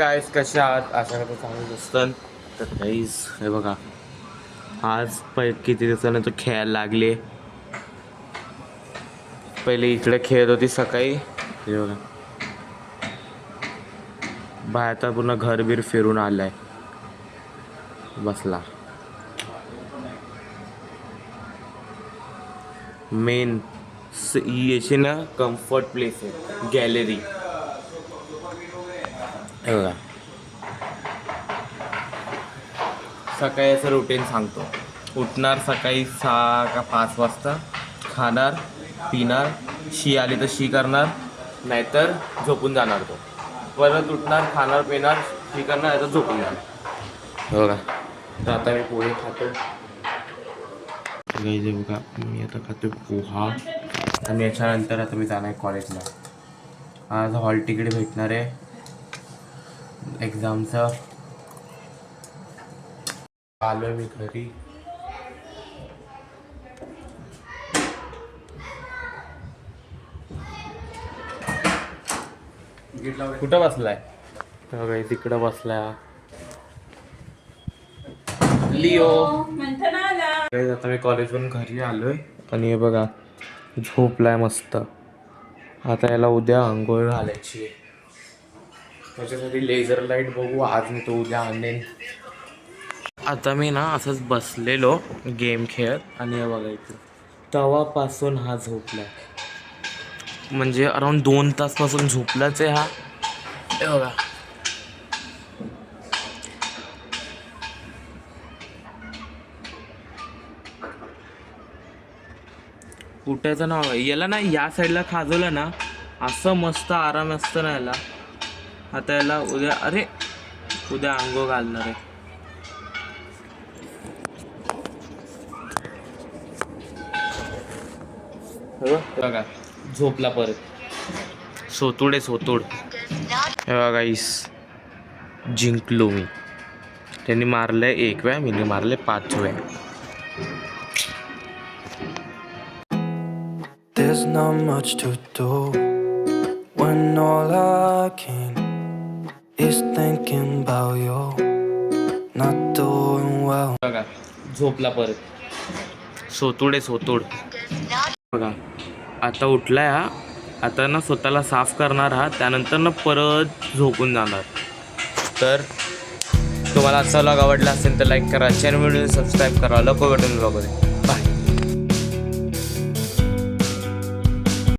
गाईस कशा आहात? आशा करतो चांगलं असतं. तर गाईस हे बघा, आज किती दिवसानंतर खेळायला लागले. पहिले इकडे खेळत होती सकाळी. हे बघा, बाहेरचा पूर्ण घरबीर फिरून आलाय, बसला. मेन याची ना कम्फर्ट प्लेस आहे, गॅलरी. हे बघा, सकाळी असं रुटीन सांगतो. उठणार सकाळी 6 का 5 वाजता, खाणार पिणार, शी आली तर शी करणार, नाहीतर झोपून जाणार. तो परत उठणार, खाणार पिणार, शी करणार, नाहीतर झोपून जाणार. बघा, तर आता मी पोहे खातो. गाईज बघा, मी आता खातो पोहा. आणि याच्यानंतर आता मी जाणार आहे कॉलेजला. आज हॉल तिकीट भेटणार आहे एक्झामचं. आलोय मी घरी. कुठं बसलाय? तिकडं बसलाय लिओ. आता मी कॉलेजवरून घरी आलोय आणि हे बघा, झोपलाय मस्त. आता याला उद्या आंघोळ घालायची आहे. त्याच्यासाठी लेझर लाईट बघू, आज मी तो उद्या आणेन. आता मी ना असंच बसलेलो गेम खेळत आणि हे बघायचं, तेव्हापासून हा झोपलाय. म्हणजे अराऊंड 2 तासपासून झोपलाच आहे हा. हे बघा, उठायचं ना याला ना, या साईडला खाजवलं ना असं मस्त आराम असतं ना याला. आता याला उद्या आंघोळ घालणार आहे. बघा, झोपला परत. सोतूड. हे बघा इस, जिंकलो मी. त्यांनी मारलंय 1 वेळा, मी मारले 5 वेळा. There's not much to do when all I can is thinking about you not doing well. बघा, झोपला परत. सोतूड. बघा, आता उठलाय हा. आता ना स्वतःला साफ करणार हा, त्यानंतर ना परत झोपून जाणार. तर तुम्हाला आजचा व्लॉग आवडला असेल तर लाईक करा, चॅनल सबस्क्राईब करा, लोक बटन बघू दे.